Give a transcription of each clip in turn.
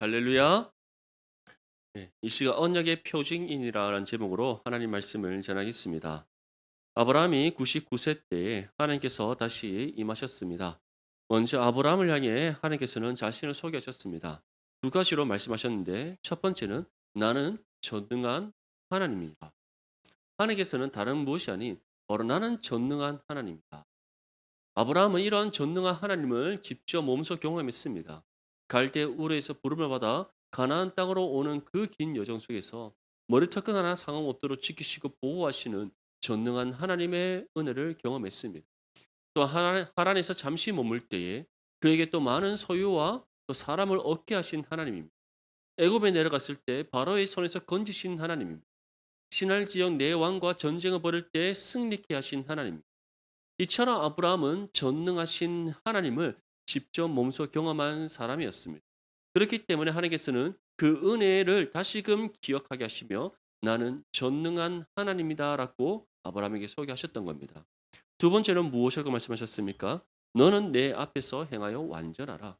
할렐루야. 네, 이 시간 언약의 표징인이라는 제목으로 하나님 말씀을 전하겠습니다. 아브라함이 99세 때에 하나님께서 다시 임하셨습니다. 먼저 아브라함을 향해 하나님께서는 자신을 소개하셨습니다. 두 가지로 말씀하셨는데 첫 번째는 나는 전능한 하나님입니다. 하나님께서는 다른 무엇이 아닌 바로 나는 전능한 하나님입니다. 아브라함은 이러한 전능한 하나님을 직접 몸소 경험했습니다. 갈대 우르에서 부름을 받아 가나안 땅으로 오는 그 긴 여정 속에서 머리털끝 하나 상함 없도록 지키시고 보호하시는 전능한 하나님의 은혜를 경험했습니다. 또 하란에서 잠시 머물 때에 그에게 또 많은 소유와 또 사람을 얻게 하신 하나님입니다. 애굽에 내려갔을 때 바로의 손에서 건지신 하나님입니다. 신할 지역 내 왕과 전쟁을 벌일 때 승리케 하신 하나님입니다. 이처럼 아브라함은 전능하신 하나님을 직접 몸소 경험한 사람이었습니다. 그렇기 때문에 하나님께서는 그 은혜를 다시금 기억하게 하시며 나는 전능한 하나님이다라고 아브라함에게 소개하셨던 겁니다. 두 번째는 무엇이라고 말씀하셨습니까? 너는 내 앞에서 행하여 완전하라.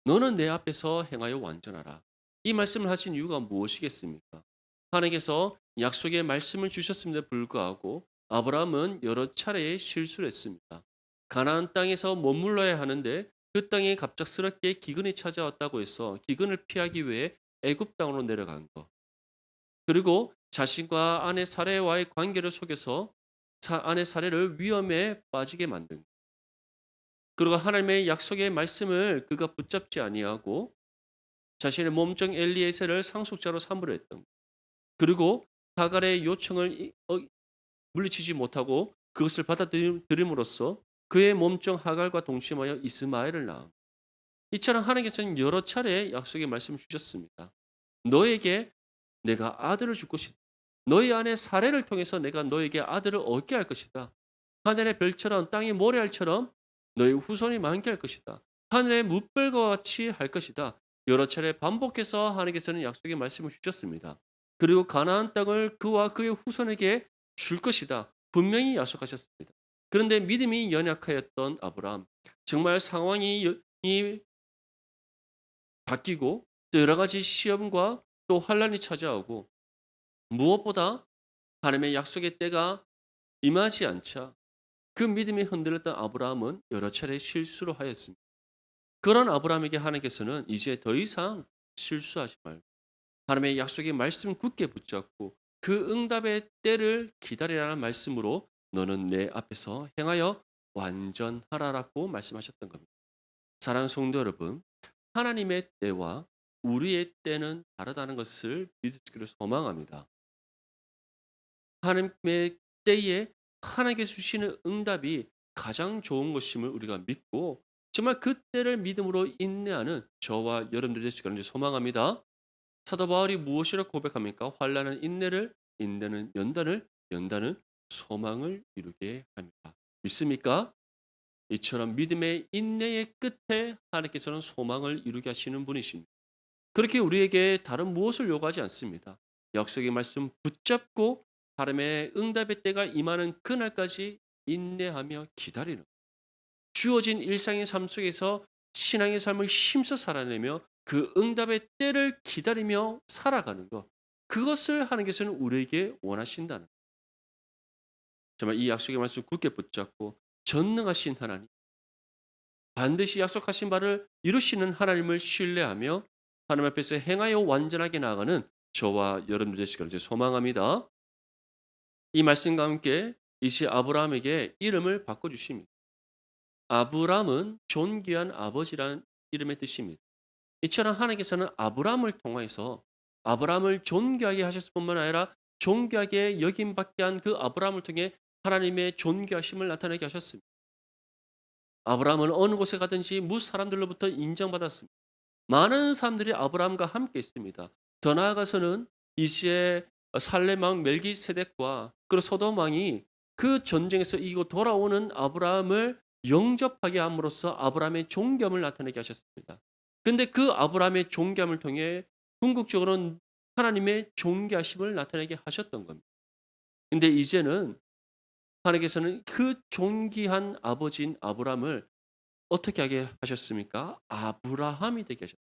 너는 내 앞에서 행하여 완전하라. 이 말씀을 하신 이유가 무엇이겠습니까? 하나님께서 약속의 말씀을 주셨음에도 불구하고 아브라함은 여러 차례 실수를 했습니다. 가나안 땅에서 머물러야 하는데 그 땅에 갑작스럽게 기근이 찾아왔다고 해서 기근을 피하기 위해 애굽 땅으로 내려간 것. 그리고 자신과 아내 사레와의 관계를 속여서 아내 사레를 위험에 빠지게 만든 것. 그리고 하나님의 약속의 말씀을 그가 붙잡지 아니하고 자신의 몸종 엘리에셀을 상속자로 삼으려 했던 것. 그리고 하갈의 요청을 물리치지 못하고 그것을 받아들임으로써 그의 몸종 하갈과 동침하여 이스마엘을 낳음. 이처럼 하나님께서는 여러 차례 약속의 말씀을 주셨습니다. 너에게 내가 아들을 줄 것이다. 너희 안에 사례를 통해서 내가 너에게 아들을 얻게 할 것이다. 하늘의 별처럼 땅의 모래알처럼 너희 후손이 많게 할 것이다. 하늘의 무별과 같이 할 것이다. 여러 차례 반복해서 하나님께서는 약속의 말씀을 주셨습니다. 그리고 가나안 땅을 그와 그의 후손에게 줄 것이다. 분명히 약속하셨습니다. 그런데 믿음이 연약하였던 아브라함, 정말 상황이 바뀌고 또 여러 가지 시험과 또 환란이 찾아오고 무엇보다 하나님의 약속의 때가 임하지 않자 그 믿음이 흔들렸던 아브라함은 여러 차례 실수를 하였습니다. 그런 아브라함에게 하나님께서는 이제 더 이상 실수하지 말고 하나님의 약속의 말씀 굳게 붙잡고 그 응답의 때를 기다리라는 말씀으로 너는 내 앞에서 행하여 완전하라라고 말씀하셨던 겁니다. 사랑하는 성도 여러분, 하나님의 때와 우리의 때는 다르다는 것을 믿으시기를 소망합니다. 하나님의 때에 하나님께서 주시는 응답이 가장 좋은 것임을 우리가 믿고 정말 그 때를 믿음으로 인내하는 저와 여러분들이 되시기를 소망합니다. 사도 바울이 무엇이라고 고백합니까? 환난은 인내를, 인내는 연단을, 연단은 소망을 이루게 합니다. 믿습니까? 이처럼 믿음의 인내의 끝에 하나님께서는 소망을 이루게 하시는 분이십니다. 그렇게 우리에게 다른 무엇을 요구하지 않습니다. 약속의 말씀 붙잡고 하나님의 응답의 때가 임하는 그날까지 인내하며 기다리는 주어진 일상의 삶 속에서 신앙의 삶을 힘써 살아내며 그 응답의 때를 기다리며 살아가는 것. 그것을 하나님께서는 우리에게 원하신다는 것. 정말 이 약속의 말씀 굳게 붙잡고 전능하신 하나님, 반드시 약속하신 바를 이루시는 하나님을 신뢰하며 하나님 앞에서 행하여 완전하게 나아가는 저와 여러분들 되시기를 소망합니다. 이 말씀과 함께 이시 아브라함에게 이름을 바꿔주십니다. 아브람은 존귀한 아버지라는 이름의 뜻입니다. 이처럼 하나님께서는 아브람을 통하여서 아브람을 존귀하게 하셨을 뿐만 아니라 존귀하게 여김받게 한 그 아브람을 통해 하나님의 존귀하심을 나타내게 하셨습니다. 아브람은 어느 곳에 가든지 무 사람들로부터 인정받았습니다. 많은 사람들이 아브라함과 함께 있습니다. 더 나아가서는 이시의 살렘 왕 멜기세덱과 그리고 소돔 왕이 그 전쟁에서 이기고 돌아오는 아브라함을 영접하게 함으로써 아브라함의 존귀함을 나타내게 하셨습니다. 근데 그 아브라함의 존귀함을 통해 궁극적으로는 하나님의 존귀하심을 나타내게 하셨던 겁니다. 근데 이제는 하나님께서는 그 존귀한 아버지인 아브라함을 어떻게 하게 하셨습니까? 아브라함이 되게 하셨습니다.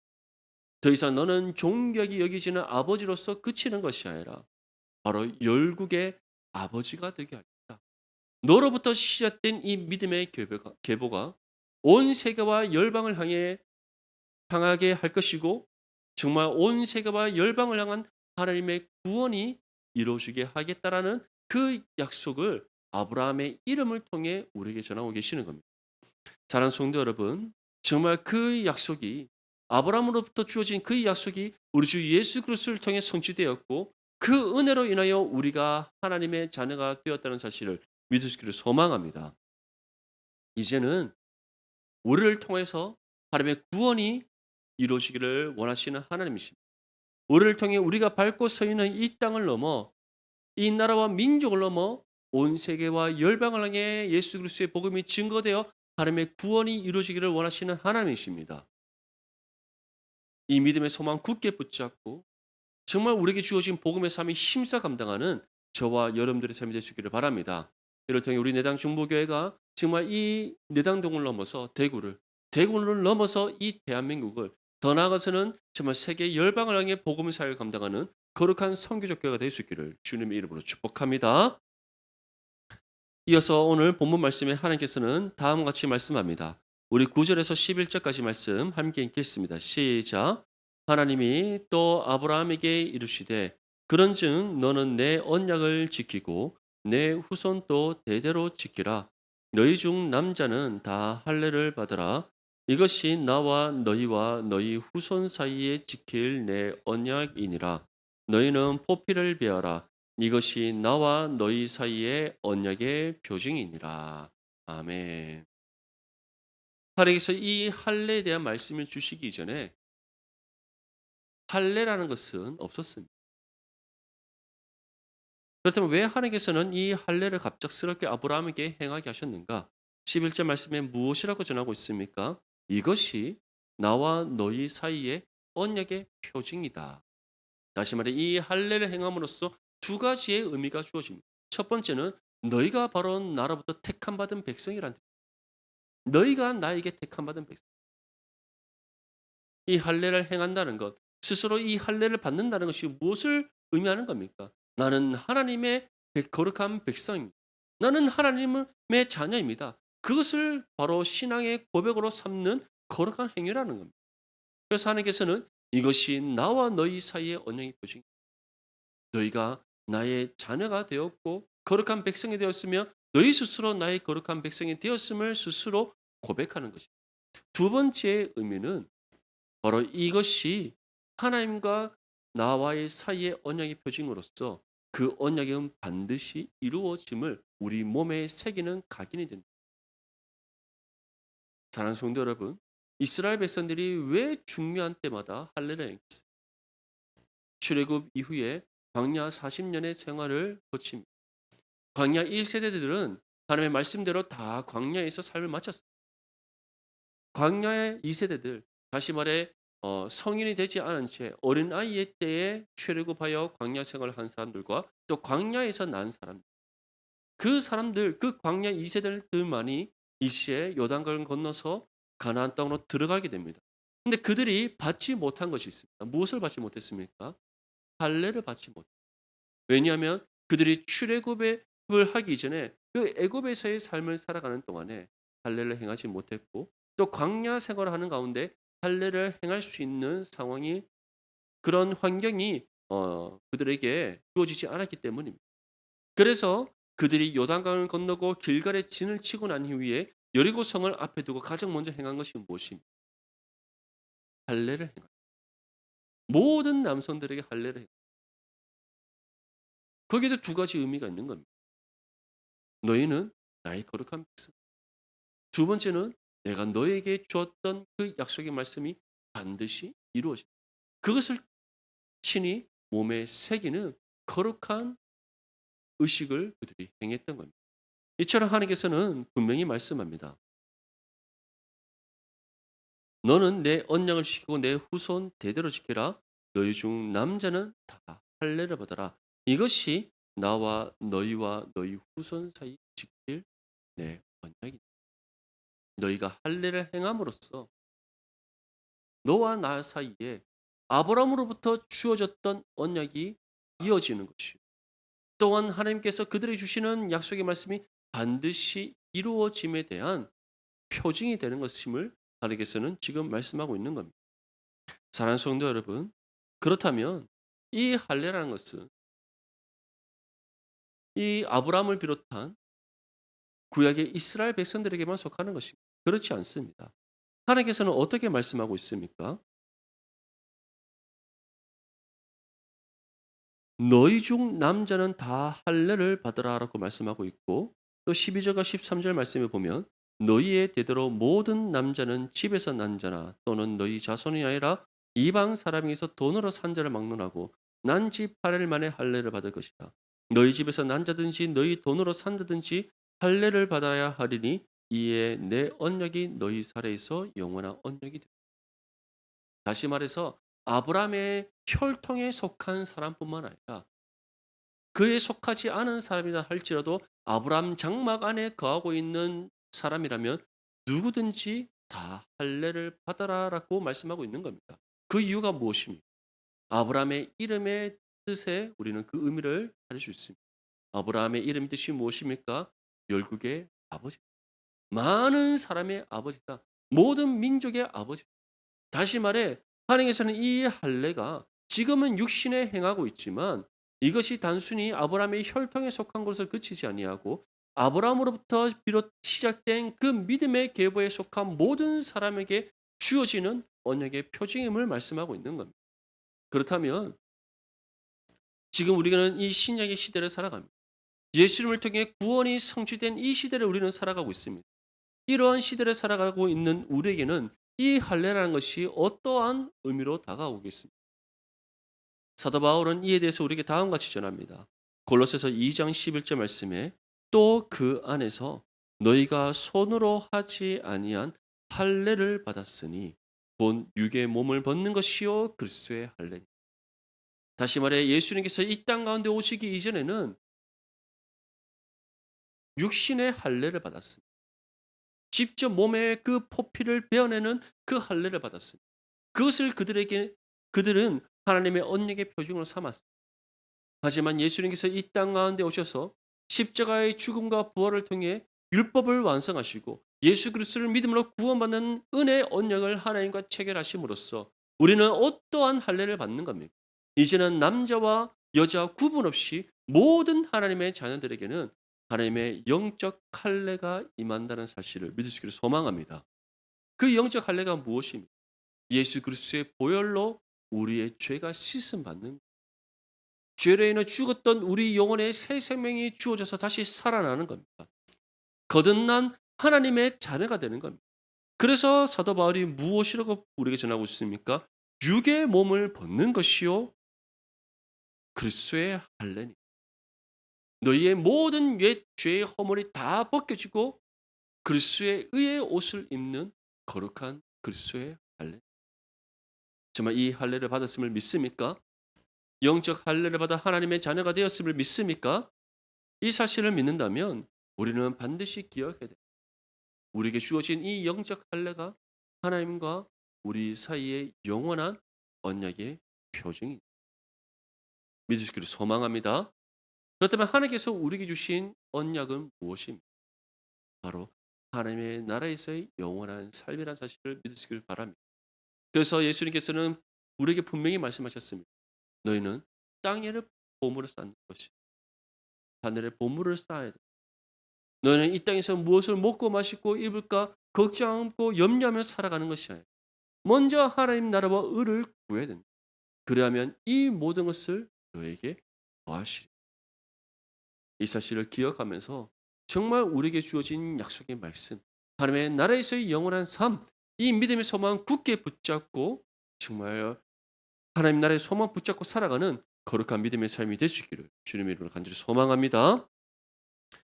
더 이상 너는 존귀하게 여기지는 아버지로서 그치는 것이 아니라 바로 열국의 아버지가 되게 하겠다. 너로부터 시작된 이 믿음의 계보가 온 세계와 열방을 향하게 할 것이고 정말 온 세계와 열방을 향한 하나님의 구원이 이루어지게 하겠다라는 그 약속을 아브라함의 이름을 통해 우리에게 전하고 계시는 겁니다. 사랑하는 성도 여러분, 정말 그 약속이 아브라함으로부터 주어진 그 약속이 우리 주 예수 그리스도를 통해 성취되었고 그 은혜로 인하여 우리가 하나님의 자녀가 되었다는 사실을 믿으시기를 소망합니다. 이제는 우리를 통해서 하나님의 구원이 이루어지기를 원하시는 하나님이십니다. 우리를 통해 우리가 밟고 서 있는 이 땅을 넘어 이 나라와 민족을 넘어 온 세계와 열방을 향해 예수 그리스도의 복음이 증거되어 하나님의 구원이 이루어지기를 원하시는 하나님이십니다. 이 믿음의 소망 굳게 붙잡고 정말 우리에게 주어진 복음의 삶이 힘써 감당하는 저와 여러분들의 삶이 될 수 있기를 바랍니다. 이를 통해 우리 내당 중보교회가 정말 이 내당동을 넘어서 대구를 넘어서 이 대한민국을 더 나아가서는 정말 세계 열방을 향해 복음의 사역을 감당하는 거룩한 선교적 교회가 될 수 있기를 주님의 이름으로 축복합니다. 이어서 오늘 본문 말씀에 하나님께서는 다음과 같이 말씀합니다. 우리 9절에서 11절까지 말씀 함께 읽겠습니다. 시작. 하나님이 또 아브라함에게 이르시되 그런즉 너는 내 언약을 지키고 내 후손도 대대로 지키라. 너희 중 남자는 다 할례를 받으라. 이것이 나와 너희와 너희 후손 사이에 지킬 내 언약이니라. 너희는 포피를 베어라. 이것이 나와 너희 사이의 언약의 표징이니라. 아멘. 하나님께서 이 할례에 대한 말씀을 주시기 전에 할례라는 것은 없었습니다. 그렇다면 왜 하나님께서는 이 할례를 갑작스럽게 아브라함에게 행하게 하셨는가? 11절 말씀에 무엇이라고 전하고 있습니까? 이것이 나와 너희 사이의 언약의 표징이다. 다시 말해 이 할례를 행함으로써 두 가지의 의미가 주어집니다. 첫 번째는 너희가 바로 나로부터 택함 받은 백성이란 뜻. 너희가 나에게 택함 받은 백성. 이 할례를 행한다는 것, 스스로 이 할례를 받는다는 것이 무엇을 의미하는 겁니까? 나는 하나님의 거룩한 백성입니다. 나는 하나님의 자녀입니다. 그것을 바로 신앙의 고백으로 삼는 거룩한 행위라는 겁니다. 그래서 하나님께서는 이것이 나와 너희 사이의 언약의 표징. 너희가 나의 자녀가 되었고 거룩한 백성이 되었으며 너희 스스로 나의 거룩한 백성이 되었음을 스스로 고백하는 것입니다. 두 번째 의미는 바로 이것이 하나님과 나와의 사이의 언약의 표징으로서 그 언약은 반드시 이루어짐을 우리 몸에 새기는 각인이 된다. 사랑하는 성도 여러분, 이스라엘 백성들이 왜 중요한 때마다 할례를 행했어요? 출애굽 이후에 광야 40년의 생활을 거칩니다. 광야 1세대들은 하나님의 말씀대로 다 광야에서 삶을 마쳤어요. 광야의 2세대들, 다시 말해 성인이 되지 않은 채 어린아이의 때에 출애굽하여 광야 생활을 한 사람들과 또 광야에서 난 사람들, 그 사람들, 그 광야 2세대들만이 이 시에 요단강을 건너서 가나안 땅으로 들어가게 됩니다. 근데 그들이 받지 못한 것이 있습니다. 무엇을 받지 못했습니까? 할례를 받지 못. 왜냐하면 그들이 출애굽을 하기 전에 그 애굽에서의 삶을 살아가는 동안에 할례를 행하지 못했고 또 광야 생활을 하는 가운데 할례를 행할 수 있는 상황이 그런 환경이 그들에게 주어지지 않았기 때문입니다. 그래서 그들이 요단강을 건너고 길갈에 진을 치고 난 이후에 여리고 성을 앞에 두고 가장 먼저 행한 것이 무엇입니까? 할례를 행한. 모든 남성들에게 할례를 행. 거기에도 두 가지 의미가 있는 겁니다. 너희는 나의 거룩한 백성. 두 번째는 내가 너에게 주었던 그 약속의 말씀이 반드시 이루어진다. 그것을 친히 몸에 새기는 거룩한 의식을 그들이 행했던 겁니다. 이처럼 하나님께서는 분명히 말씀합니다. 너는 내 언약을 지키고 내 후손 대대로 지키라. 너희 중 남자는 다 할례를 받아라. 이것이 나와 너희와 너희 후손 사이 지킬 내 언약이다. 너희가 할례를 행함으로써 너와 나 사이에 아브라함으로부터 주어졌던 언약이 이어지는 것이요. 또한 하나님께서 그들에게 주시는 약속의 말씀이 반드시 이루어짐에 대한 표징이 되는 것임을 하나님께서는 지금 말씀하고 있는 겁니다. 사랑하는 성도 여러분, 그렇다면 이 할례라는 것은 이 아브라함을 비롯한 구약의 이스라엘 백성들에게만 속하는 것입니다. 그렇지 않습니다. 하나님께서는 어떻게 말씀하고 있습니까? 너희 중 남자는 다 할례를 받으라라고 말씀하고 있고 또 12절과 13절 말씀에 보면 너희의 대대로 모든 남자는 집에서 난 자나 또는 너희 자손이 아니라 이방 사람에게서 돈으로 산 자를 막론하고 난 지 8일 만에 할례를 받을 것이다. 너희 집에서 난 자든지 너희 돈으로 산 자든지 할례를 받아야 하리니 이에 내 언약이 너희 사례에서 영원한 언약이 되다. 다시 말해서 아브라함의 혈통에 속한 사람뿐만 아니라 그에 속하지 않은 사람이라 할지라도 아브라함 장막 안에 거하고 있는 사람이라면 누구든지 다 할례를 받아라라고 말씀하고 있는 겁니다. 그 이유가 무엇입니까? 아브라함의 이름의 뜻에 우리는 그 의미를 찾을 수 있습니다. 아브라함의 이름 뜻이 무엇입니까? 열국의 아버지. 많은 사람의 아버지다. 모든 민족의 아버지. 다시 말해 하나님께서는 이 할례가 지금은 육신에 행하고 있지만 이것이 단순히 아브라함의 혈통에 속한 것을 그치지 아니하고 아브라함으로부터 비롯 시작된 그 믿음의 계보에 속한 모든 사람에게 주어지는 언약의 표징임을 말씀하고 있는 겁니다. 그렇다면 지금 우리는 이 신약의 시대를 살아갑니다. 예수님을 통해 구원이 성취된 이 시대를 우리는 살아가고 있습니다. 이러한 시대를 살아가고 있는 우리에게는 이 할례라는 것이 어떠한 의미로 다가오겠습니까? 사도 바울은 이에 대해서 우리에게 다음과 같이 전합니다. 골로새서 2장 11절 말씀에 또 그 안에서 너희가 손으로 하지 아니한 할례를 받았으니 본 육의 몸을 벗는 것이요 그리스도의 할례니. 다시 말해 예수님께서 이 땅 가운데 오시기 이전에는 육신의 할례를 받았습니다. 직접 몸에 그 포피를 베어내는 그 할례를 받았습니다. 그것을 그들은 하나님의 언약의 표징으로 삼았습니다. 하지만 예수님께서 이 땅 가운데 오셔서 십자가의 죽음과 부활을 통해 율법을 완성하시고 예수 그리스도를 믿음으로 구원받는 은혜의 언약을 하나님과 체결하심으로써 우리는 어떠한 할례를 받는 겁니까? 이제는 남자와 여자 구분 없이 모든 하나님의 자녀들에게는 하나님의 영적 할례가 임한다는 사실을 믿을 수 있기를 소망합니다. 그 영적 할례가 무엇입니까? 예수 그리스도의 보혈로 우리의 죄가 씻음 받는 죄로 인해 죽었던 우리 영혼의 새 생명이 주어져서 다시 살아나는 겁니다. 거듭난 하나님의 자녀가 되는 겁니다. 그래서 사도 바울이 무엇이라고 우리에게 전하고 있습니까? 육의 몸을 벗는 것이요 그리스도의 할례니. 너희의 모든 옛 죄의 허물이 다 벗겨지고 그리스도의 의의 옷을 입는 거룩한 그리스도의 할례. 정말 이 할례를 받았음을 믿습니까? 영적 할례를 받아 하나님의 자녀가 되었음을 믿습니까? 이 사실을 믿는다면 우리는 반드시 기억해야 됩니다. 우리에게 주어진 이 영적 할례가 하나님과 우리 사이의 영원한 언약의 표징이 믿을 수 있기를 소망합니다. 그렇다면 하나님께서 우리에게 주신 언약은 무엇입니까? 바로 하나님의 나라에서의 영원한 삶이라는 사실을 믿을 수 있기를 바랍니다. 그래서 예수님께서는 우리에게 분명히 말씀하셨습니다. 너희는 땅에는 보물을 쌓는 것이 하늘에 보물을 쌓아야 돼. 너희는 이 땅에서 무엇을 먹고 마시고 입을까 걱정하고 염려하며 살아가는 것이 아니라 먼저 하나님 나라와 의를 구해야 된다. 그리하면 이 모든 것을 너에게 더하시리. 이 사실을 기억하면서 정말 우리에게 주어진 약속의 말씀, 하나님의 나라에서의 영원한 삶, 이 믿음의 소망 굳게 붙잡고 정말 하나님 나라의 소망 붙잡고 살아가는 거룩한 믿음의 삶이 될 수 있기를 주님의 이름으로 간절히 소망합니다.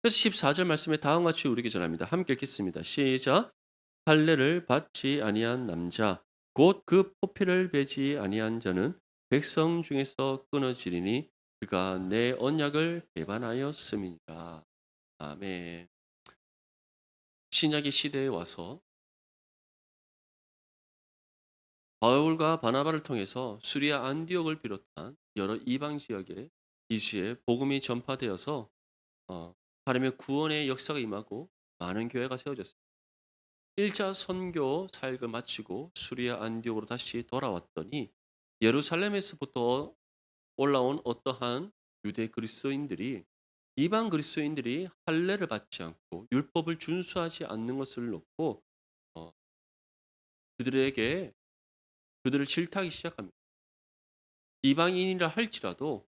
그래서 14절 말씀에 다음과 같이 우리에게 전합니다. 함께 읽겠습니다. 시작. 할례를 받지 아니한 남자 곧 그 포피를 베지 아니한 자는 백성 중에서 끊어지리니 그가 내 언약을 배반하였음이니라. 아멘. 신약의 시대에 와서 바울과 바나바를 통해서 수리아 안디옥을 비롯한 여러 이방 지역에 이 시에 복음이 전파되어서 어, 하나님의 구원의 역사가 임하고 많은 교회가 세워졌습니다. 1차 선교 사역을 마치고 수리아 안디옥으로 다시 돌아왔더니 예루살렘에서부터 올라온 어떠한 유대 그리스도인들이 이방 그리스도인들이 할례를 받지 않고 율법을 준수하지 않는 것을 놓고 어, 그들에게 그들을 질타하기 시작합니다. 이방인이라 할지라도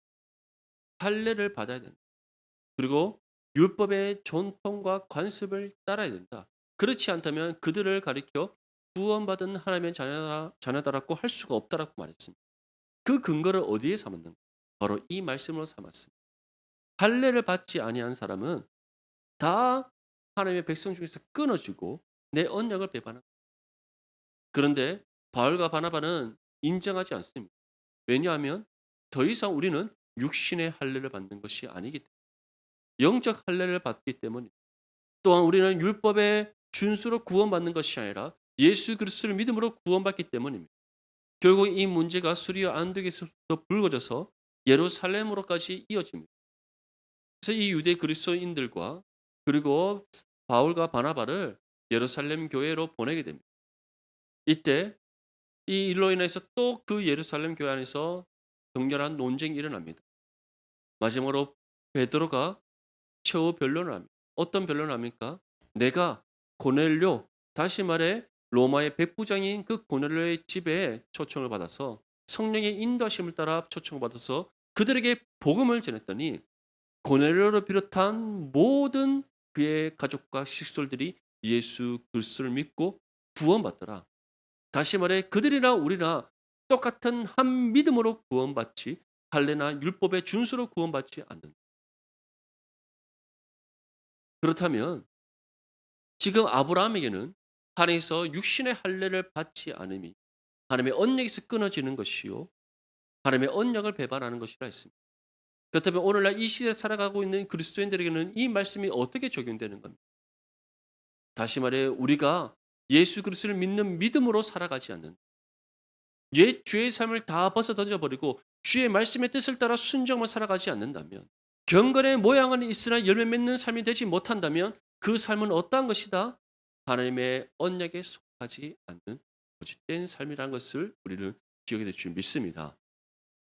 할례를 받아야 된다. 그리고 율법의 전통과 관습을 따라야 된다. 그렇지 않다면 그들을 가리켜 구원받은 하나님의 자녀다라고 할 수가 없다라고 말했습니다. 그 근거를 어디에 삼았는가? 바로 이 말씀으로 삼았습니다. 할례를 받지 아니한 사람은 다 하나님의 백성 중에서 끊어지고 내 언약을 배반한다. 그런데 바울과 바나바는 인정하지 않습니다. 왜냐하면 더 이상 우리는 육신의 할례를 받는 것이 아니기 때문에 영적 할례를 받기 때문에 또한 우리는 율법의 준수로 구원받는 것이 아니라 예수 그리스도를 믿음으로 구원받기 때문입니다. 결국 이 문제가 수리아 안디옥에서부터 불거져서 예루살렘으로까지 이어집니다. 그래서 이 유대 그리스도인들과 그리고 바울과 바나바를 예루살렘 교회로 보내게 됩니다. 이때 이 일로 인해서 또 그 예루살렘 교회 안에서 격렬한 논쟁이 일어납니다. 마지막으로 베드로가 최후 변론을 합니다. 어떤 변론을 합니까? 내가 고넬료, 다시 말해 로마의 백부장인 그 고넬료의 집에 초청을 받아서 성령의 인도하심을 따라 초청을 받아서 그들에게 복음을 전했더니 고넬료를 비롯한 모든 그의 가족과 식솔들이 예수 그리스도를 믿고 구원받더라. 다시 말해 그들이나 우리나 똑같은 한 믿음으로 구원받지 할례나 율법의 준수로 구원받지 않는다. 그렇다면 지금 아브라함에게는 하나님께서 육신의 할례를 받지 않음이 하나님의 언약에서 끊어지는 것이요 하나님의 언약을 배반하는 것이라 했습니다. 그렇다면 오늘날 이 시대에 살아가고 있는 그리스도인들에게는 이 말씀이 어떻게 적용되는 겁니까? 다시 말해 우리가 예수 그리스도를 믿는 믿음으로 살아가지 않는 옛 죄의 삶을 다 벗어 던져버리고 주의 말씀의 뜻을 따라 순종만 살아가지 않는다면 경건의 모양은 있으나 열매 맺는 삶이 되지 못한다면 그 삶은 어떠한 것이다? 하나님의 언약에 속하지 않는 거짓된 삶이라는 것을 우리는 기억해 줄 줄 믿습니다.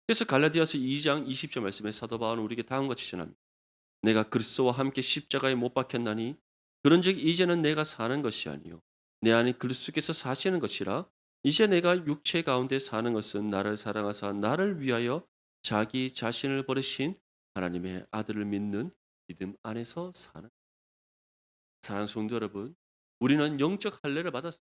그래서 갈라디아서 2장 20절 말씀에 사도 바울은 우리에게 다음과 같이 전합니다. 내가 그리스도와 함께 십자가에 못 박혔나니 그런즉 이제는 내가 사는 것이 아니요 내 안에 그리스도께서 사시는 것이라 이제 내가 육체 가운데 사는 것은 나를 사랑하사 나를 위하여 자기 자신을 버리신 하나님의 아들을 믿는 믿음 안에서 사는 사랑하는 성도 여러분, 우리는 영적 할례를 받았습니다.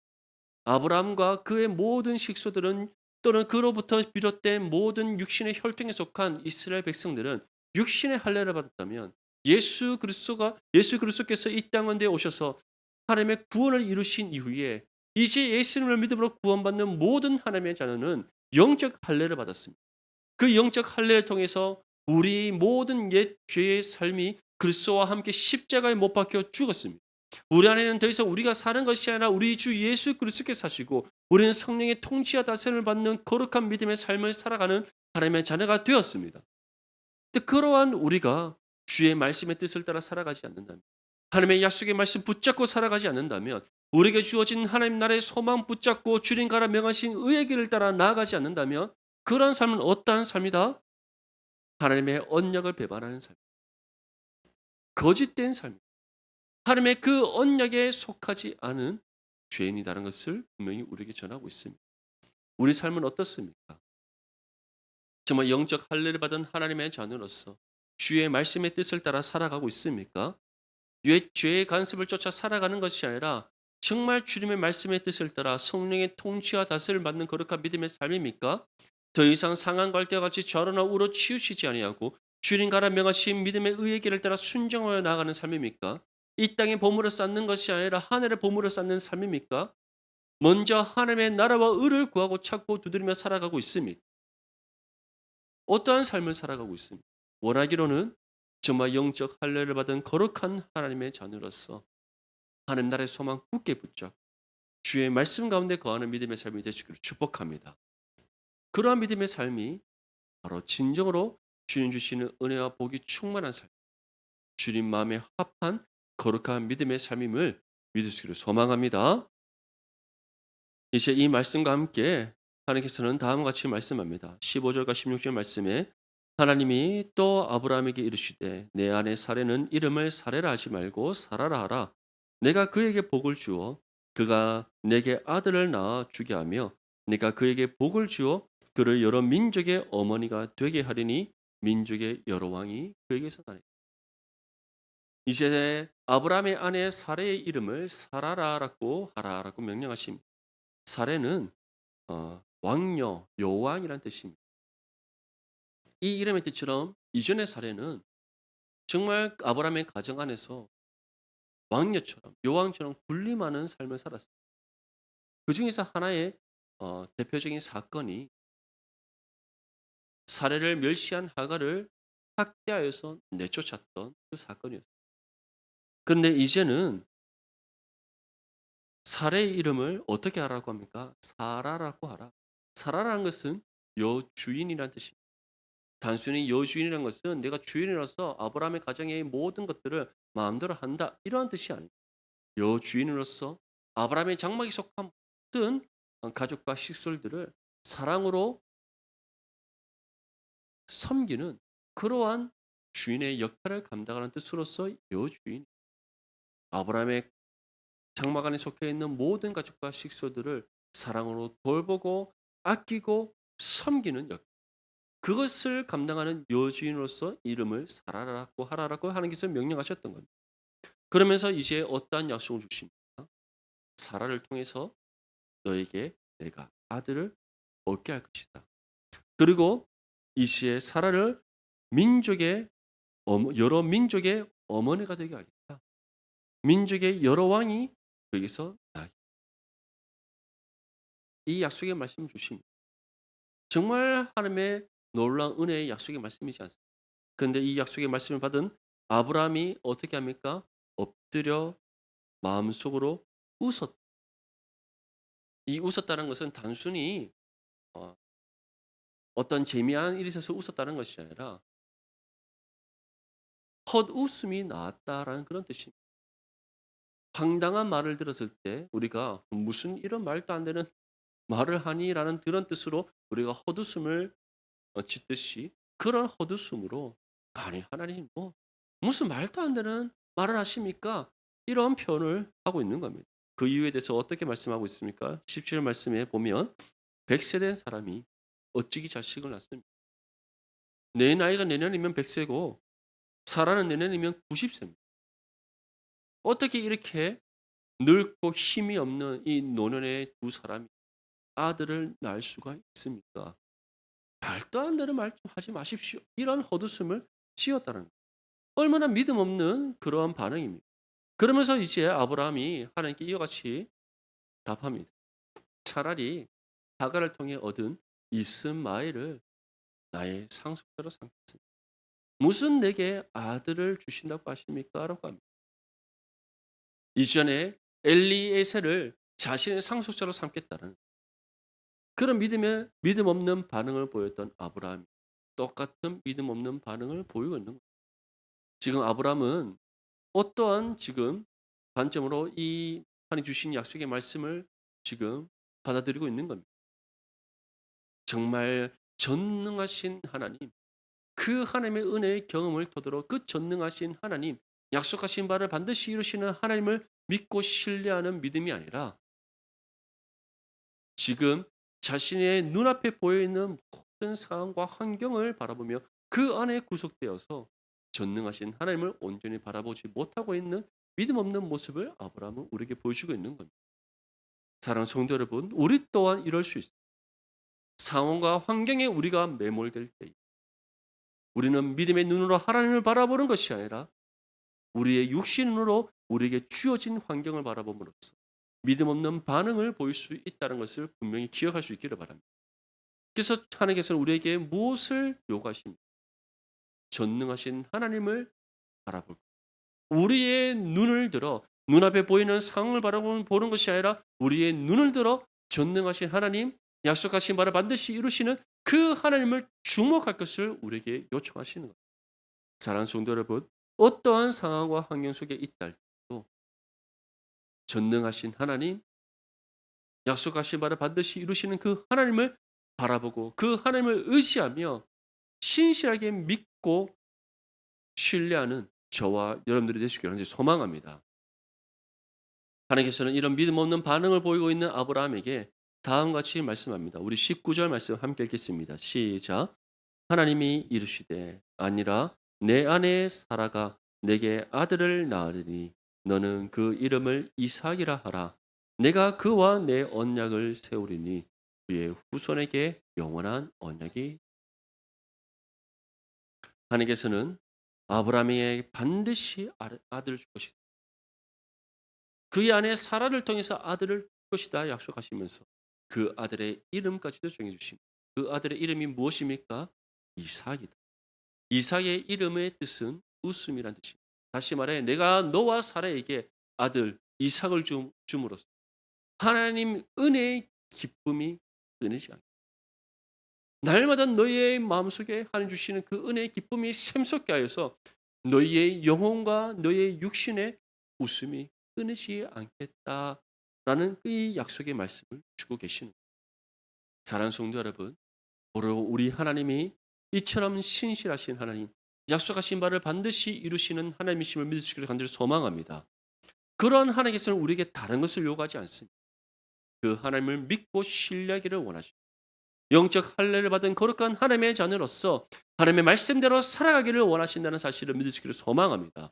아브라함과 그의 모든 식소들은 또는 그로부터 비롯된 모든 육신의 혈통에 속한 이스라엘 백성들은 육신의 할례를 받았다면 예수 그리스도께서 이 땅 가운데 오셔서 하나님의 구원을 이루신 이후에 이제 예수님을 믿음으로 구원받는 모든 하나님의 자녀는 영적 할례를 받았습니다. 그 영적 할례를 통해서 우리 모든 옛 죄의 삶이 그리스도와 함께 십자가에 못 박혀 죽었습니다. 우리 안에는 더 이상 우리가 사는 것이 아니라 우리 주 예수 그리스도께서 사시고 우리는 성령의 통치와 다스림을 받는 거룩한 믿음의 삶을 살아가는 하나님의 자녀가 되었습니다. 그러한 우리가 주의 말씀의 뜻을 따라 살아가지 않는다면 하나님의 약속의 말씀 붙잡고 살아가지 않는다면 우리에게 주어진 하나님 나라의 소망 붙잡고 주님 가라 명하신 의의 길을 따라 나아가지 않는다면 그러한 삶은 어떠한 삶이다? 하나님의 언약을 배반하는 삶, 거짓된 삶, 하나님의 그 언약에 속하지 않은 죄인이라는 것을 분명히 우리에게 전하고 있습니다. 우리 삶은 어떻습니까? 정말 영적 할례를 받은 하나님의 자녀로서 주의 말씀의 뜻을 따라 살아가고 있습니까? 옛 죄의 간섭을 쫓아 살아가는 것이 아니라 정말 주님의 말씀의 뜻을 따라 성령의 통치와 다스림을 받는 거룩한 믿음의 삶입니까? 더 이상 상한 때와 같이 좌로나 우로 치우치지 아니하고 주님 가라 명하신 믿음의 의의 길을 따라 순종하여 나아가는 삶입니까? 이 땅에 보물을 쌓는 것이 아니라 하늘의 보물을 쌓는 삶입니까? 먼저 하나님의 나라와 의를 구하고 찾고 두드리며 살아가고 있습니까? 어떠한 삶을 살아가고 있습니까? 원하기로는 정말 영적 할례를 받은 거룩한 하나님의 자녀로서 하나님 나라의 소망 굳게 붙잡고 주의 말씀 가운데 거하는 믿음의 삶이 되시기를 축복합니다. 그러한 믿음의 삶이 바로 진정으로 주님 주시는 은혜와 복이 충만한 삶, 주님 마음에 합한 거룩한 믿음의 삶임을 믿으시기를 소망합니다. 이제 이 말씀과 함께 하나님께서는 다음과 같이 말씀합니다. 15절과 16절 말씀에 하나님이 또 아브라함에게 이르시되 내 아내 사레는 이름을 사레라 하지 말고 사라라 하라. 내가 그에게 복을 주어 그가 내게 아들을 낳아 주게 하며 내가 그에게 복을 주어 그를 여러 민족의 어머니가 되게 하리니 민족의 여러 왕이 그에게서 나니. 이제 아브라함의 아내 사레의 이름을 사라라라고 하라라고 명령하십니다. 사레는 왕녀, 여왕이란 뜻입니다. 이 이름의 뜻처럼 이전의 사례는 정말 아브라함의 가정 안에서 왕녀처럼 여왕처럼 군림하는 삶을 살았습니다. 그 중에서 하나의 대표적인 사건이 사례를 멸시한 하갈을 학대하여서 내쫓았던 그 사건이었습니다. 그런데 이제는 사례의 이름을 어떻게 하라고 합니까? 사라라고 하라. 사라라는 것은 여주인이라는 뜻입니다. 단순히 여주인이라는 것은 내가 주인으로서 아브라함의 가정의 모든 것들을 마음대로 한다 이러한 뜻이 아닙니다. 여주인으로서 아브라함의 장막에 속한 모든 가족과 식솔들을 사랑으로 섬기는 그러한 주인의 역할을 감당하는 뜻으로서 여주인. 아브라함의 장막 안에 속해 있는 모든 가족과 식솔들을 사랑으로 돌보고 아끼고 섬기는 역할. 그것을 감당하는 여주인으로서 이름을 사라라고 하라라고 하나님께서 명령하셨던 겁니다. 그러면서 이제 어떠한 약속을 주십니까? 사라를 통해서 너에게 내가 아들을 얻게 할 것이다. 그리고 이시에 사라를 여러 민족의 어머니가 되게 하겠다. 민족의 여러 왕이 거기서 나게. 이 약속의 말씀을 주십니다. 정말 하나님의 놀라운 은혜의 약속의 말씀이지 않습니까? 그런데 이 약속의 말씀을 받은 아브라함이 어떻게 합니까? 엎드려 마음속으로 웃었다. 이 웃었다는 것은 단순히 어, 어떤 재미난 일이 있어서 웃었다는 것이 아니라 헛웃음이 나왔다라는 그런 뜻입니다. 황당한 말을 들었을 때 우리가 무슨 이런 말도 안 되는 말을 하니라는 그런 뜻으로 우리가 헛웃음을 짓듯이 그런 헛웃음으로 아니 하나님 뭐 무슨 말도 안 되는 말을 하십니까? 이런 표현을 하고 있는 겁니다. 그 이유에 대해서 어떻게 말씀하고 있습니까? 17절 말씀에 보면 100세 된 사람이 어찌기 자식을 낳습니까? 내 나이가 내년이면 100세고 사라는 내년이면 90세입니다. 어떻게 이렇게 늙고 힘이 없는 이 노년의 두 사람이 아들을 낳을 수가 있습니까? 말도 안 되는 말 좀 하지 마십시오. 이런 헛웃음을 지었다는 거예요. 얼마나 믿음 없는 그러한 반응입니다. 그러면서 이제 아브라함이 하나님께 이와 같이 답합니다. 차라리 하갈을 통해 얻은 이스마엘을 나의 상속자로 삼겠습니다. 무슨 내게 아들을 주신다고 하십니까? 라고 합니다. 이전에 엘리에셀을 자신의 상속자로 삼겠다는 그런 믿음 없는 반응을 보였던 아브라함이 똑같은 믿음 없는 반응을 보이고 있는 거예요. 지금 아브라함은 어떠한 지금 관점으로 이 하나님 주신 약속의 말씀을 지금 받아들이고 있는 겁니다. 정말 전능하신 하나님, 그 하나님의 은혜의 경험을 토대로 그 전능하신 하나님, 약속하신 바를 반드시 이루시는 하나님을 믿고 신뢰하는 믿음이 아니라 지금 자신의 눈앞에 보여 있는 모든 상황과 환경을 바라보며 그 안에 구속되어서 전능하신 하나님을 온전히 바라보지 못하고 있는 믿음 없는 모습을 아브라함은 우리에게 보여주고 있는 겁니다. 사랑하는 성도 여러분, 우리 또한 이럴 수 있습니다. 상황과 환경에 우리가 매몰될 때 우리는 믿음의 눈으로 하나님을 바라보는 것이 아니라 우리의 육신으로 우리에게 주어진 환경을 바라봄으로써 믿음 없는 반응을 보일 수 있다는 것을 분명히 기억할 수 있기를 바랍니다. 그래서 하나님께서는 우리에게 무엇을 요구하십니까? 전능하신 하나님을 바라볼 것. 우리의 눈을 들어 눈앞에 보이는 상황을 바라보는 보는 것이 아니라 우리의 눈을 들어 전능하신 하나님, 약속하신 바를 반드시 이루시는 그 하나님을 주목할 것을 우리에게 요청하시는 것. 사랑하는 성도 여러분, 어떠한 상황과 환경 속에 있다 할지라도 전능하신 하나님, 약속하신 바를 반드시 이루시는 그 하나님을 바라보고 그 하나님을 의지하며 신실하게 믿고 신뢰하는 저와 여러분들이 되시기를 간절히 소망합니다. 하나님께서는 이런 믿음 없는 반응을 보이고 있는 아브라함에게 다음과 같이 말씀합니다. 우리 19절 말씀 함께 읽겠습니다. 시작. 하나님이 이르시되 아니라 내 아내 사라가 내게 아들을 낳으리니 너는 그 이름을 이삭이라 하라. 내가 그와 내 언약을 세우리니 그의 후손에게 영원한 언약이. 하나님께서는 아브라함에게 반드시 아들을 줄 것이다. 그의 아내 사라를 통해서 아들을 줄 것이다 약속하시면서 그 아들의 이름까지도 정해주십니다. 그 아들의 이름이 무엇입니까? 이삭이다. 이삭의 이름의 뜻은 웃음이란 뜻입니다. 다시 말해 내가 너와 사라에게 아들 이삭을 줌으로써 하나님 은혜의 기쁨이 끊이지 않게 날마다 너희의 마음속에 하나님 주시는 그 은혜의 기쁨이 샘솟게 하여서 너희의 영혼과 너희의 육신의 웃음이 끊이지 않겠다라는 이 약속의 말씀을 주고 계시는 거예요. 사랑하는 성도 여러분, 바로 우리 하나님이 이처럼 신실하신 하나님, 약속하신 바를 반드시 이루시는 하나님이심을 믿을 수 있기를 간절히 소망합니다. 그런 하나님께서는 우리에게 다른 것을 요구하지 않습니다. 그 하나님을 믿고 신뢰하기를 원하십니다. 영적 할례를 받은 거룩한 하나님의 자녀로서 하나님의 말씀대로 살아가기를 원하신다는 사실을 믿을 수 있기를 소망합니다.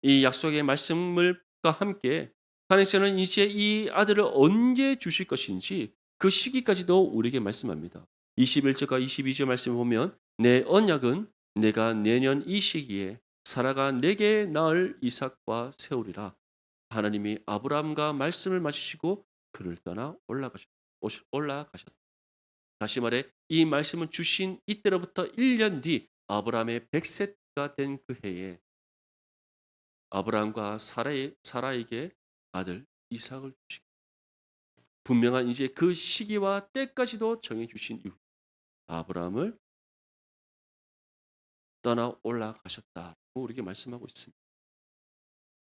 이 약속의 말씀과 함께 하나님께서는 이제 이 아들을 언제 주실 것인지 그 시기까지도 우리에게 말씀합니다. 21절과 22절 말씀을 보면 내 언약은 내가 내년 이 시기에 사라가 내게 낳을 이삭과 세우리라. 하나님이 아브라함과 말씀을 마치시고 그를 떠나 올라가셨다. 다시 말해 이 말씀을 주신 이때로부터 1년 뒤 아브라함의 100세가 된 그 해에 아브라함과 사라에게 아들 이삭을 주시고 분명한 이제 그 시기와 때까지도 정해 주신 이후 아브라함을 떠나 올라가셨다고 우리에게 말씀하고 있습니다.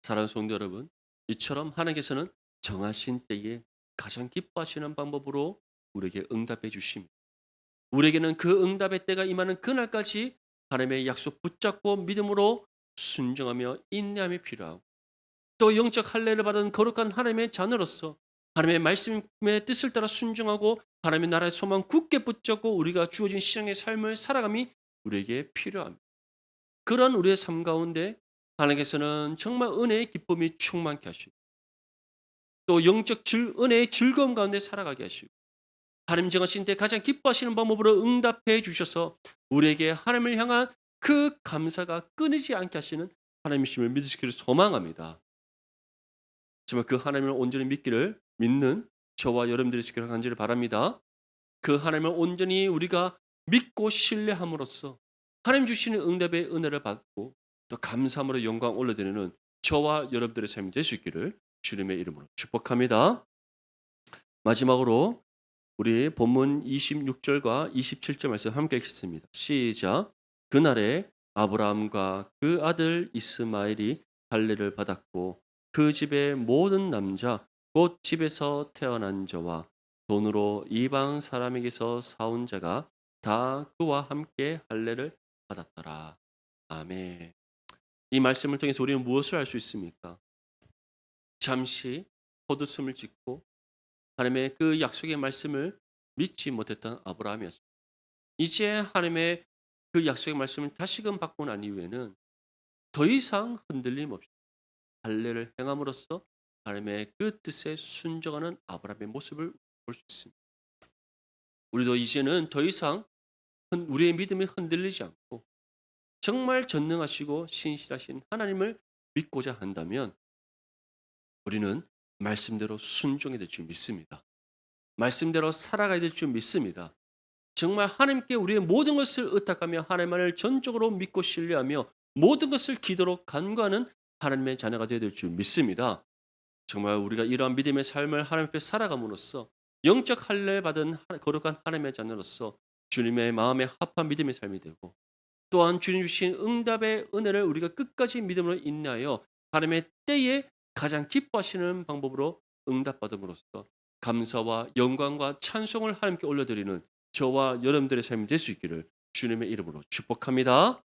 사랑하는 성도 여러분, 이처럼 하나님께서는 정하신 때에 가장 기뻐하시는 방법으로 우리에게 응답해 주십니다. 우리에게는 그 응답의 때가 임하는 그날까지 하나님의 약속 붙잡고 믿음으로 순종하며 인내함이 필요하고 또 영적 할례를 받은 거룩한 하나님의 자녀로서 하나님의 말씀의 뜻을 따라 순종하고 하나님의 나라의 소망 굳게 붙잡고 우리가 주어진 신앙의 삶을 살아감이 우리에게 필요합니다. 그런 우리의 삶 가운데 하나님께서는 정말 은혜의 기쁨이 충만케 하시고 또 영적 은혜의 즐거움 가운데 살아가게 하시고 하나님 정하신 때 가장 기뻐하시는 방법으로 응답해 주셔서 우리에게 하나님을 향한 그 감사가 끊이지 않게 하시는 하나님이심을 믿으시기를 소망합니다. 정말 그 하나님을 온전히 믿는 저와 여러분들이 되시기를 간절히 바랍니다. 그 하나님을 온전히 우리가 믿고 신뢰함으로써 하나님 주시는 응답의 은혜를 받고 또 감사함으로 영광 올려드리는 저와 여러분들의 삶이 될 수 있기를 주님의 이름으로 축복합니다. 마지막으로 우리 본문 26절과 27절 말씀 함께 읽겠습니다. 시작. 그날에 아브라함과 그 아들 이스마엘이 할례를 받았고 그 집의 모든 남자 곧 집에서 태어난 자와 돈으로 이방 사람에게서 사온 자가 다 그와 함께 할례를 받았더라. 아멘. 이 말씀을 통해서 우리는 무엇을 알 수 있습니까? 잠시 헛웃음을 짓고 하나님의 그 약속의 말씀을 믿지 못했던 아브라함이었습니다. 이제 하나님의 그 약속의 말씀을 다시금 받고 난 이후에는 더 이상 흔들림 없이 할례를 행함으로써 하나님의 그 뜻에 순종하는 아브라함의 모습을 볼 수 있습니다. 우리도 이제는 더 이상 우리의 믿음이 흔들리지 않고 정말 전능하시고 신실하신 하나님을 믿고자 한다면 우리는 말씀대로 순종해야 될 줄 믿습니다. 말씀대로 살아가야 될 줄 믿습니다. 정말 하나님께 우리의 모든 것을 의탁하며 하나님만을 전적으로 믿고 신뢰하며 모든 것을 기도로 간구하는 하나님의 자녀가 되어야 될 줄 믿습니다. 정말 우리가 이러한 믿음의 삶을 하나님 앞에 살아감으로써 영적 할례 받은 거룩한 하나님의 자녀로서 주님의 마음에 합한 믿음의 삶이 되고, 또한 주님 주신 응답의 은혜를 우리가 끝까지 믿음으로 인내하여 하나님의 때에 가장 기뻐하시는 방법으로 응답받음으로써 감사와 영광과 찬송을 하나님께 올려드리는 저와 여러분들의 삶이 될 수 있기를 주님의 이름으로 축복합니다.